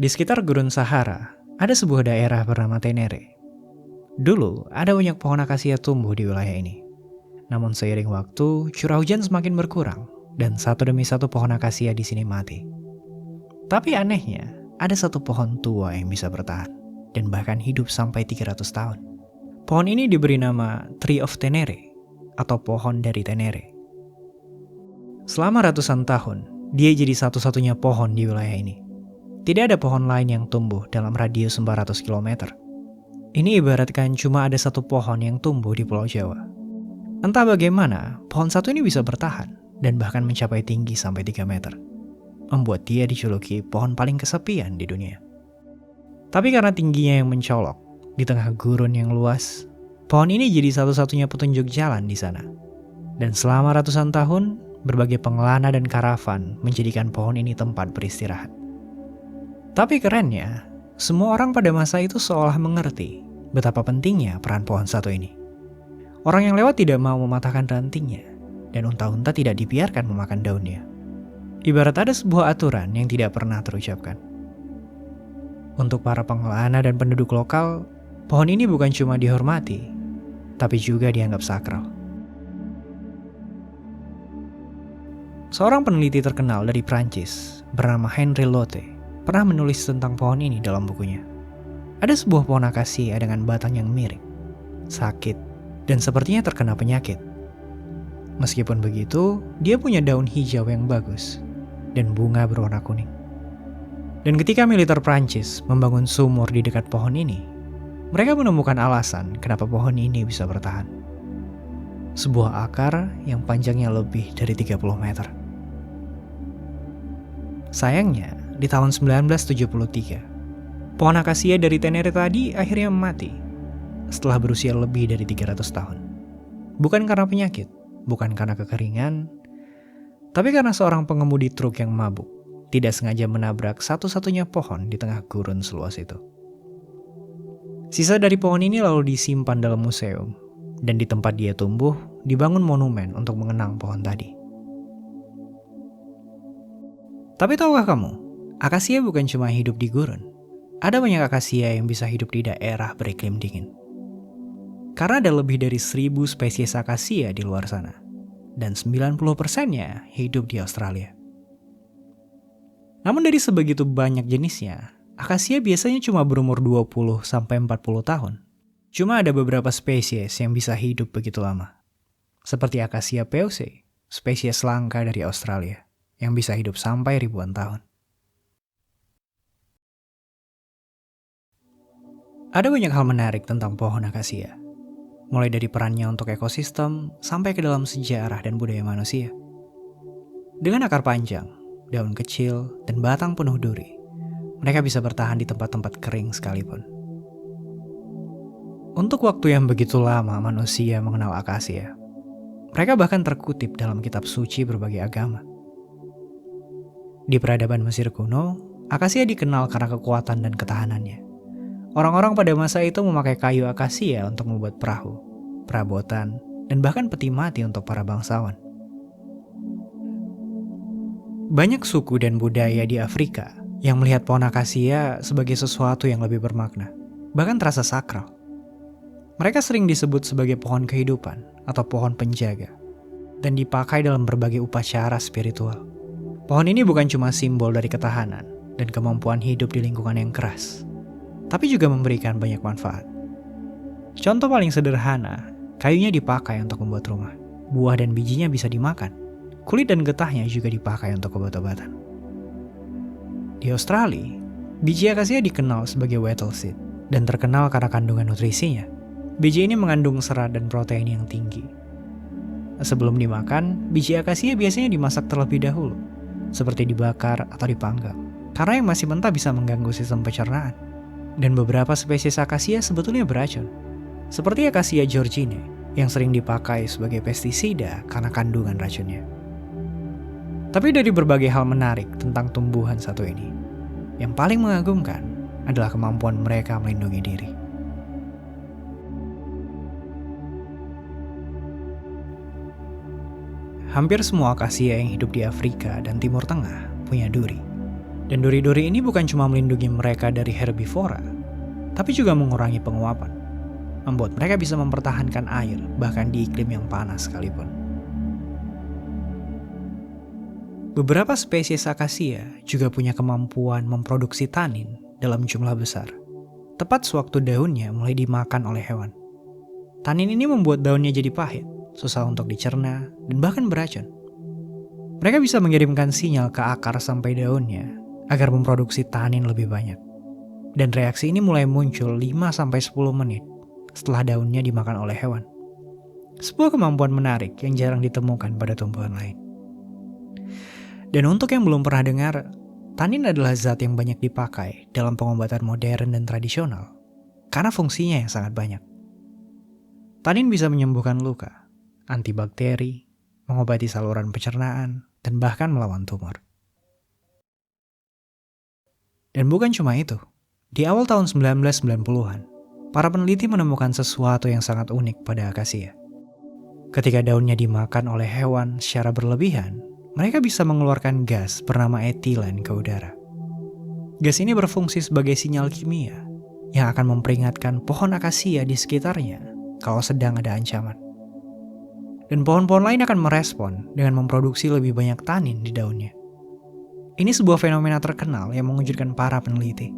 Di sekitar Gurun Sahara, ada sebuah daerah bernama Tenere. Dulu, ada banyak pohon akasia tumbuh di wilayah ini. Namun seiring waktu, curah hujan semakin berkurang, dan satu demi satu pohon akasia di sini mati. Tapi anehnya, ada satu pohon tua yang bisa bertahan, dan bahkan hidup sampai 300 tahun. Pohon ini diberi nama Tree of Tenere, atau pohon dari Tenere. Selama ratusan tahun, dia jadi satu-satunya pohon di wilayah ini. Tidak ada pohon lain yang tumbuh dalam radius 400 km. Ini ibaratkan cuma ada satu pohon yang tumbuh di Pulau Jawa. Entah bagaimana, pohon satu ini bisa bertahan dan bahkan mencapai tinggi sampai 3 meter. Membuat dia dijuluki pohon paling kesepian di dunia. Tapi karena tingginya yang mencolok di tengah gurun yang luas, pohon ini jadi satu-satunya petunjuk jalan di sana. Dan selama ratusan tahun, berbagai pengelana dan karavan menjadikan pohon ini tempat beristirahat. Tapi kerennya, semua orang pada masa itu seolah mengerti betapa pentingnya peran pohon satu ini. Orang yang lewat tidak mau mematahkan rantingnya, dan unta-unta tidak dibiarkan memakan daunnya. Ibarat ada sebuah aturan yang tidak pernah terucapkan. Untuk para pengelana dan penduduk lokal, pohon ini bukan cuma dihormati, tapi juga dianggap sakral. Seorang peneliti terkenal dari Prancis bernama Henri Lotte pernah menulis tentang pohon ini dalam bukunya. Ada sebuah pohon akasia dengan batang yang miring, sakit, dan sepertinya terkena penyakit. Meskipun begitu, dia punya daun hijau yang bagus dan bunga berwarna kuning. Dan ketika militer Prancis membangun sumur di dekat pohon ini, mereka menemukan alasan kenapa pohon ini bisa bertahan. Sebuah akar yang panjangnya lebih dari 30 meter. Sayangnya, di tahun 1973, pohon akasia dari Tenere tadi akhirnya mati setelah berusia lebih dari 300 tahun. Bukan karena penyakit, bukan karena kekeringan, tapi karena seorang pengemudi truk yang mabuk tidak sengaja menabrak satu-satunya pohon di tengah gurun seluas itu. Sisa dari pohon ini lalu disimpan dalam museum, dan di tempat dia tumbuh dibangun monumen untuk mengenang pohon tadi. Tapi tahukah kamu, akasia bukan cuma hidup di gurun. Ada banyak akasia yang bisa hidup di daerah beriklim dingin. Karena ada lebih dari 1000 spesies akasia di luar sana, dan 90%-nya hidup di Australia. Namun dari sebegitu banyak jenisnya, akasia biasanya cuma berumur 20-40 tahun. Cuma ada beberapa spesies yang bisa hidup begitu lama. Seperti akasia POC, spesies langka dari Australia, yang bisa hidup sampai ribuan tahun. Ada banyak hal menarik tentang pohon akasia, mulai dari perannya untuk ekosistem sampai ke dalam sejarah dan budaya manusia. Dengan akar panjang, daun kecil, dan batang penuh duri, mereka bisa bertahan di tempat-tempat kering sekalipun. Untuk waktu yang begitu lama manusia mengenal akasia, mereka bahkan terkutip dalam kitab suci berbagai agama. Di peradaban Mesir kuno, akasia dikenal karena kekuatan dan ketahanannya. Orang-orang pada masa itu memakai kayu akasia untuk membuat perahu, perabotan, dan bahkan peti mati untuk para bangsawan. Banyak suku dan budaya di Afrika yang melihat pohon akasia sebagai sesuatu yang lebih bermakna, bahkan terasa sakral. Mereka sering disebut sebagai pohon kehidupan atau pohon penjaga, dan dipakai dalam berbagai upacara spiritual. Pohon ini bukan cuma simbol dari ketahanan dan kemampuan hidup di lingkungan yang keras, tapi juga memberikan banyak manfaat. Contoh paling sederhana, kayunya dipakai untuk membuat rumah. Buah dan bijinya bisa dimakan. Kulit dan getahnya juga dipakai untuk obat-obatan. Di Australia, biji akasia dikenal sebagai wattle seed dan terkenal karena kandungan nutrisinya. Biji ini mengandung serat dan protein yang tinggi. Sebelum dimakan, biji akasia biasanya dimasak terlebih dahulu, seperti dibakar atau dipanggang, karena yang masih mentah bisa mengganggu sistem pencernaan. Dan beberapa spesies akasia sebetulnya beracun, seperti akasia georgine yang sering dipakai sebagai pestisida karena kandungan racunnya. Tapi dari berbagai hal menarik tentang tumbuhan satu ini, yang paling mengagumkan adalah kemampuan mereka melindungi diri. Hampir semua akasia yang hidup di Afrika dan Timur Tengah punya duri. Dan duri-duri ini bukan cuma melindungi mereka dari herbivora, tapi juga mengurangi penguapan, membuat mereka bisa mempertahankan air bahkan di iklim yang panas sekalipun. Beberapa spesies akasia juga punya kemampuan memproduksi tanin dalam jumlah besar, tepat sewaktu daunnya mulai dimakan oleh hewan. Tanin ini membuat daunnya jadi pahit, susah untuk dicerna, dan bahkan beracun. Mereka bisa mengirimkan sinyal ke akar sampai daunnya agar memproduksi tanin lebih banyak. Dan reaksi ini mulai muncul 5-10 menit setelah daunnya dimakan oleh hewan. Sebuah kemampuan menarik yang jarang ditemukan pada tumbuhan lain. Dan untuk yang belum pernah dengar, tanin adalah zat yang banyak dipakai dalam pengobatan modern dan tradisional karena fungsinya yang sangat banyak. Tanin bisa menyembuhkan luka, antibakteri, mengobati saluran pencernaan, dan bahkan melawan tumor. Dan bukan cuma itu, di awal tahun 1990-an, para peneliti menemukan sesuatu yang sangat unik pada akasia. Ketika daunnya dimakan oleh hewan secara berlebihan, mereka bisa mengeluarkan gas bernama etilen ke udara. Gas ini berfungsi sebagai sinyal kimia yang akan memperingatkan pohon akasia di sekitarnya kalau sedang ada ancaman. Dan pohon-pohon lain akan merespon dengan memproduksi lebih banyak tanin di daunnya. Ini sebuah fenomena terkenal yang mengejutkan para peneliti,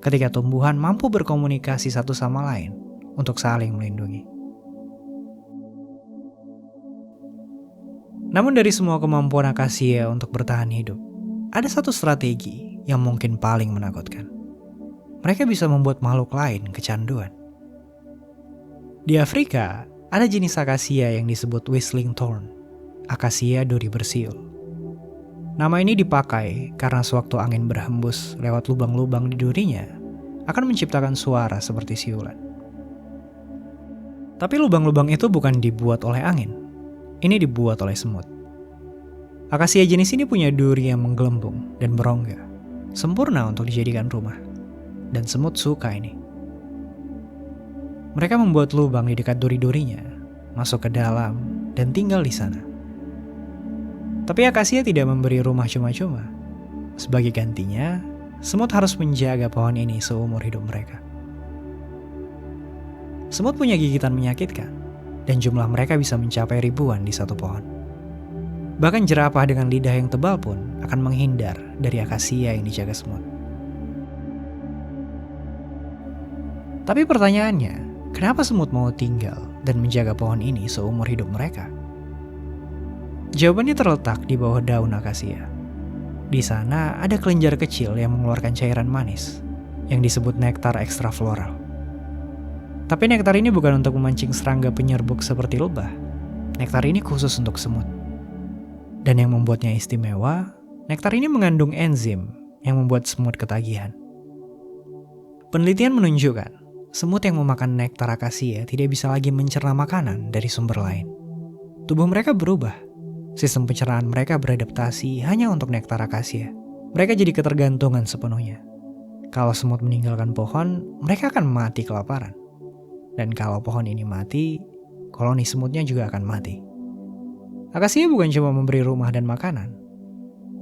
ketika tumbuhan mampu berkomunikasi satu sama lain untuk saling melindungi. Namun dari semua kemampuan akasia untuk bertahan hidup, ada satu strategi yang mungkin paling menakutkan. Mereka bisa membuat makhluk lain kecanduan. Di Afrika, ada jenis akasia yang disebut whistling thorn, akasia duri bersiul. Nama ini dipakai karena sewaktu angin berhembus lewat lubang-lubang di durinya, akan menciptakan suara seperti siulan. Tapi lubang-lubang itu bukan dibuat oleh angin. Ini dibuat oleh semut. Akasia jenis ini punya duri yang menggelembung dan berongga, sempurna untuk dijadikan rumah. Dan semut suka ini. Mereka membuat lubang di dekat duri-durinya, masuk ke dalam, dan tinggal di sana. Tapi akasia tidak memberi rumah cuma-cuma. Sebagai gantinya, semut harus menjaga pohon ini seumur hidup mereka. Semut punya gigitan menyakitkan, dan jumlah mereka bisa mencapai ribuan di satu pohon. Bahkan jerapah dengan lidah yang tebal pun akan menghindar dari akasia yang dijaga semut. Tapi pertanyaannya, kenapa semut mau tinggal dan menjaga pohon ini seumur hidup mereka? Jawabannya terletak di bawah daun akasia. Di sana ada kelenjar kecil yang mengeluarkan cairan manis, yang disebut nektar ekstrafloral. Tapi nektar ini bukan untuk memancing serangga penyerbuk seperti lebah. Nektar ini khusus untuk semut. Dan yang membuatnya istimewa, nektar ini mengandung enzim yang membuat semut ketagihan. Penelitian menunjukkan, semut yang memakan nektar akasia tidak bisa lagi mencerna makanan dari sumber lain. Tubuh mereka berubah. Sistem pencernaan mereka beradaptasi hanya untuk nektar akasia. Mereka jadi ketergantungan sepenuhnya. Kalau semut meninggalkan pohon, mereka akan mati kelaparan. Dan kalau pohon ini mati, koloni semutnya juga akan mati. Akasia bukan cuma memberi rumah dan makanan.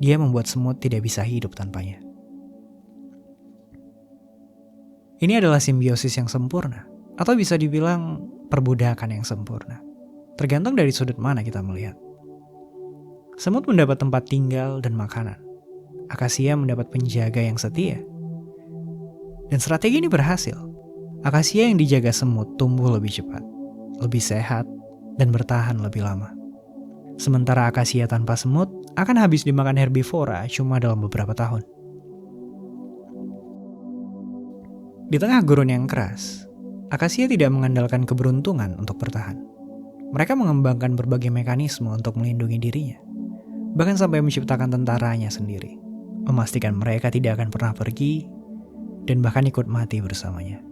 Dia membuat semut tidak bisa hidup tanpanya. Ini adalah simbiosis yang sempurna, atau bisa dibilang perbudakan yang sempurna. Tergantung dari sudut mana kita melihat. Semut mendapat tempat tinggal dan makanan. Akasia mendapat penjaga yang setia. Dan strategi ini berhasil. Akasia yang dijaga semut tumbuh lebih cepat, lebih sehat, dan bertahan lebih lama. Sementara akasia tanpa semut akan habis dimakan herbivora cuma dalam beberapa tahun. Di tengah gurun yang keras, akasia tidak mengandalkan keberuntungan untuk bertahan. Mereka mengembangkan berbagai mekanisme untuk melindungi dirinya, bahkan sampai menciptakan tentaranya sendiri, memastikan mereka tidak akan pernah pergi, dan bahkan ikut mati bersamanya.